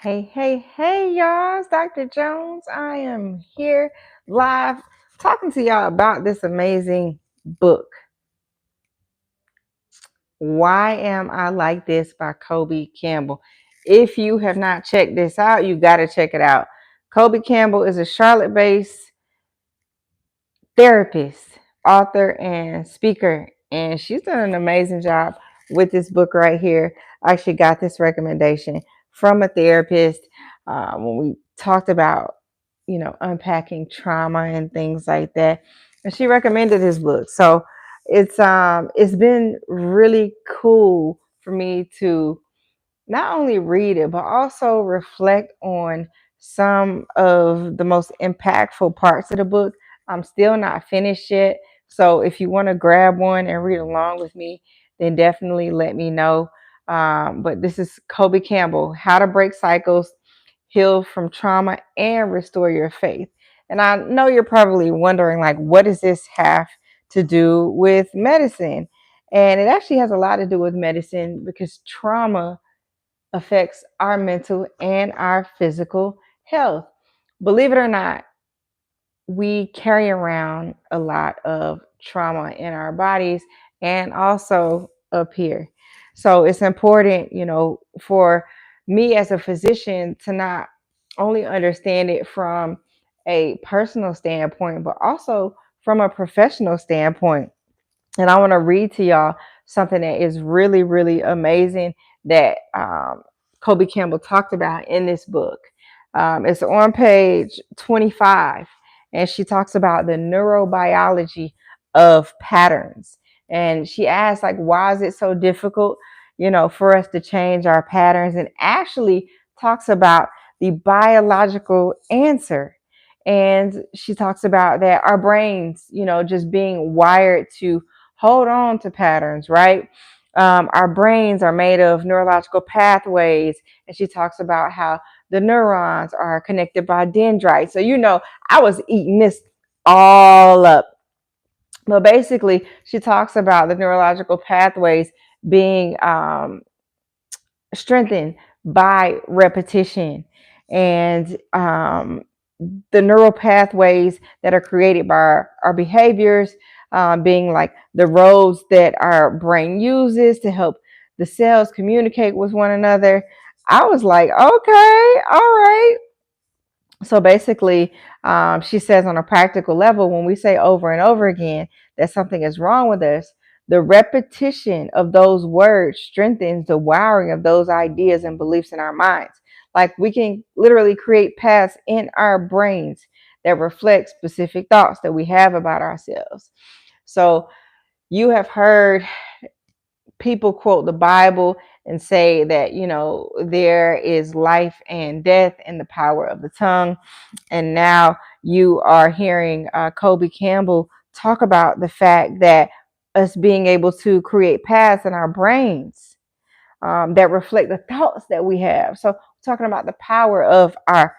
Hey, y'all. It's Dr. Jones. I am here live talking to y'all about this amazing book, Why Am I Like This by Kobe Campbell. If you have not checked this out, you got to check it out. Kobe Campbell is a Charlotte based therapist, author, and speaker, and she's done an amazing job with this book right here. I actually got this recommendation from a therapist when we talked about, unpacking trauma and things like that, and she recommended this book. So it's been really cool for me to not only read it, but also reflect on some of the most impactful parts of the book. I'm still not finished yet. So if you want to grab one and read along with me, then definitely let me know. But this is Kobe Campbell, How to Break Cycles, Heal from Trauma, and Restore Your Faith. And I know you're probably wondering, like, what does this have to do with medicine? And it actually has a lot to do with medicine because trauma affects our mental and our physical health. Believe it or not, we carry around a lot of trauma in our bodies and also up here. So it's important, for me as a physician to not only understand it from a personal standpoint, but also from a professional standpoint. And I want to read to y'all something that is really, really amazing that Kobe Campbell talked about in this book. It's on page 25, and she talks about the neurobiology of patterns. And she asks, like, why is it so difficult, for us to change our patterns? And actually talks about the biological answer. And she talks about that our brains, just being wired to hold on to patterns, right? Our brains are made of neurological pathways, and she talks about how the neurons are connected by dendrites. So, I was eating this all up. But basically, she talks about the neurological pathways being strengthened by repetition, and the neural pathways that are created by our behaviors, being like the roads that our brain uses to help the cells communicate with one another. I was like, okay, all right. So basically, she says on a practical level, when we say over and over again that something is wrong with us, the repetition of those words strengthens the wiring of those ideas and beliefs in our minds. Like, we can literally create paths in our brains that reflect specific thoughts that we have about ourselves. So you have heard people quote the Bible and say that, there is life and death in the power of the tongue. And now you are hearing Kobe Campbell talk about the fact that us being able to create paths in our brains that reflect the thoughts that we have. So, talking about the power of our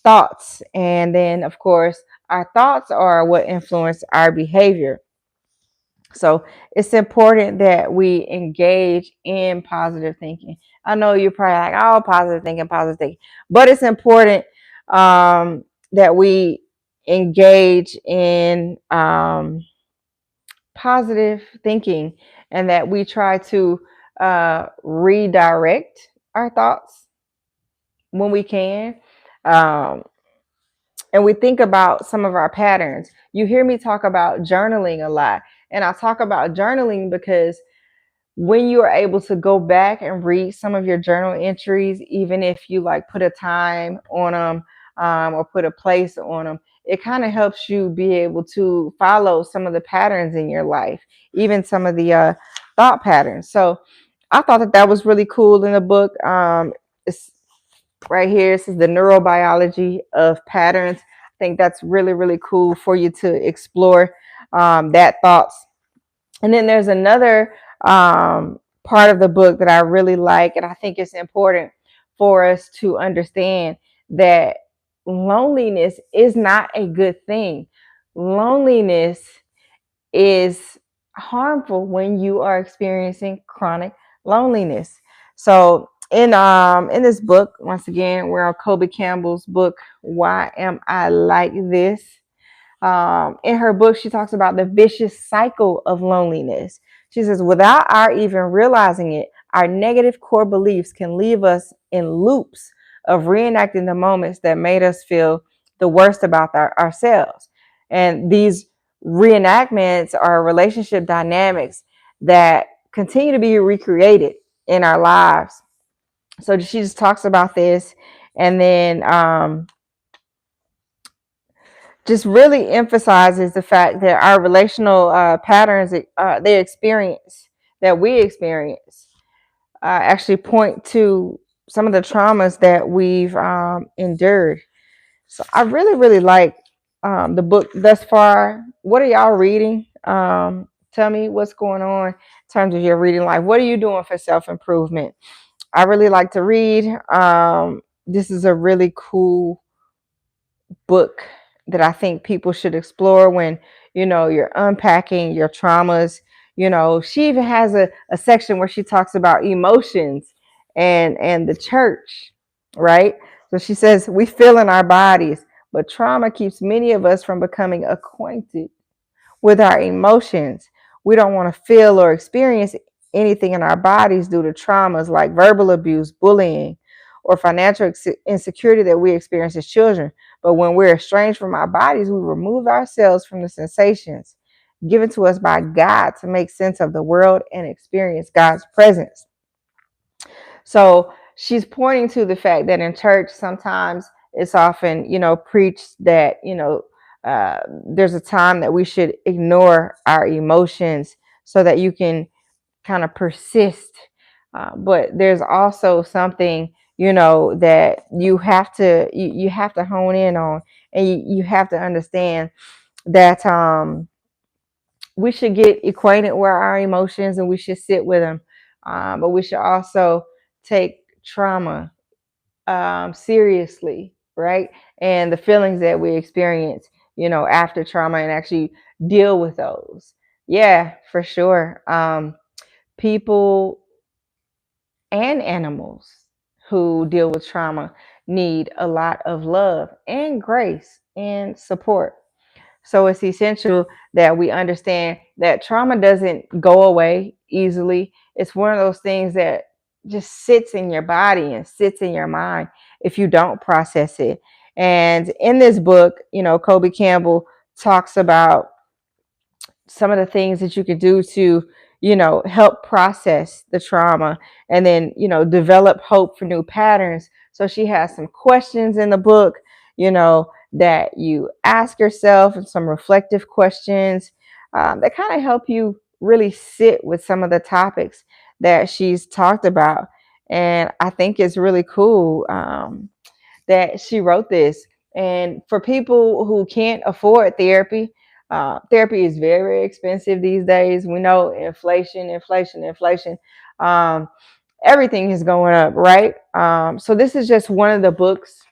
thoughts. And then, of course, our thoughts are what influence our behavior. So it's important that we engage in positive thinking. I know you're probably like, oh, positive thinking. But it's important that we engage in positive thinking, and that we try to redirect our thoughts when we can. Um, and we think about some of our patterns. You hear me talk about journaling a lot. And I talk about journaling because when you are able to go back and read some of your journal entries, even if you like put a time on them, or put a place on them, it kind of helps you be able to follow some of the patterns in your life, even some of the thought patterns. So I thought that was really cool in the book. It's right here. This is the neurobiology of patterns. I think that's really, really cool for you to explore that thoughts. And then there's another part of the book that I really like, and I think it's important for us to understand that loneliness is not a good thing. Loneliness is harmful when you are experiencing chronic loneliness. So In this book, once again, we're on Kobe Campbell's book, Why Am I Like This? In her book, she talks about the vicious cycle of loneliness. She says, without our even realizing it, our negative core beliefs can leave us in loops of reenacting the moments that made us feel the worst about ourselves. And these reenactments are relationship dynamics that continue to be recreated in our lives. So she just talks about this, and then just really emphasizes the fact that our relational patterns, they experience that we experience, actually point to some of the traumas that we've endured. So I really, really like the book thus far. What are y'all reading? Tell me what's going on in terms of your reading life. What are you doing for self improvement? I really like to read. This is a really cool book that I think people should explore when, you're unpacking your traumas. She even has a section where she talks about emotions and the church, right? So she says we feel in our bodies, but trauma keeps many of us from becoming acquainted with our emotions. We don't want to feel or experience anything in our bodies due to traumas like verbal abuse, bullying, or financial insecurity that we experience as children. But when we're estranged from our bodies, we remove ourselves from the sensations given to us by God to make sense of the world and experience God's presence. So she's pointing to the fact that in church, sometimes it's often, preached that, there's a time that we should ignore our emotions so that you can kind of persist. But there's also something, that you have to hone in on, and you have to understand that we should get acquainted with our emotions and we should sit with them. But we should also take trauma seriously, right? And the feelings that we experience, after trauma, and actually deal with those. Yeah, for sure. People and animals who deal with trauma need a lot of love and grace and support. So it's essential that we understand that trauma doesn't go away easily. It's one of those things that just sits in your body and sits in your mind if you don't process it. And in this book, Kobe Campbell talks about some of the things that you could do to, help process the trauma, and then, develop hope for new patterns. So she has some questions in the book, that you ask yourself, and some reflective questions that kind of help you really sit with some of the topics that she's talked about. And I think it's really cool that she wrote this. And for people who can't afford therapy, therapy is very expensive these days. We know inflation. Um, Everything is going up, right? So this is just one of the books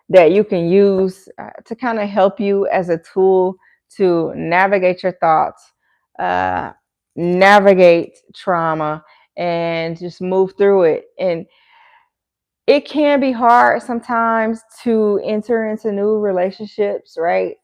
that you can use to kind of help you as a tool to navigate your thoughts, uh, navigate trauma, and just move through it. And it can be hard sometimes to enter into new relationships, right?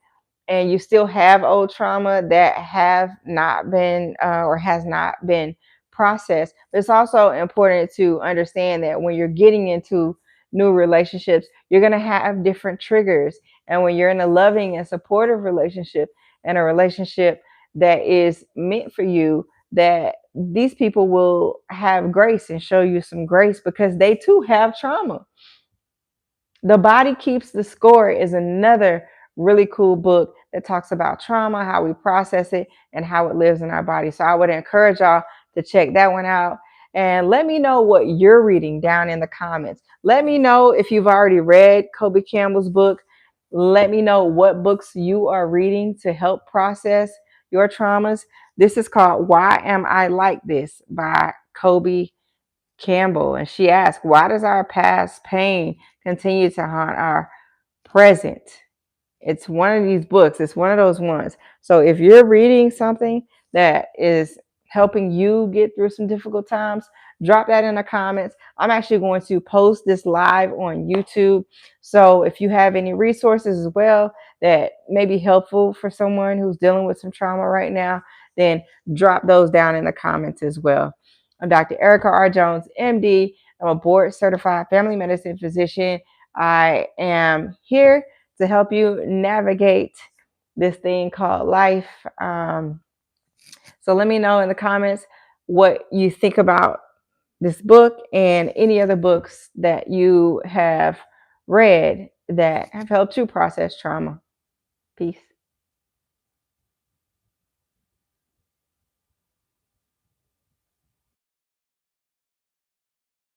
And you still have old trauma that have not been or has not been processed. But it's also important to understand that when you're getting into new relationships, you're going to have different triggers. And when you're in a loving and supportive relationship, and a relationship that is meant for you, that these people will have grace and show you some grace because they too have trauma. The Body Keeps the Score is another really cool book that talks about trauma, how we process it, and how it lives in our body. So I would encourage y'all to check that one out. And let me know what you're reading down in the comments. Let me know if you've already read Kobe Campbell's book. Let me know what books you are reading to help process your traumas. This is called Why Am I Like This by Kobe Campbell. And she asked, why does our past pain continue to haunt our present? It's one of these books, it's one of those ones. So if you're reading something that is helping you get through some difficult times, drop that in the comments. I'm actually going to post this live on YouTube. So if you have any resources as well that may be helpful for someone who's dealing with some trauma right now, then drop those down in the comments as well. I'm Dr. Erica R. Jones, MD. I'm a board certified family medicine physician. I am here to help you navigate this thing called life. So let me know in the comments what you think about this book and any other books that you have read that have helped you process trauma. Peace.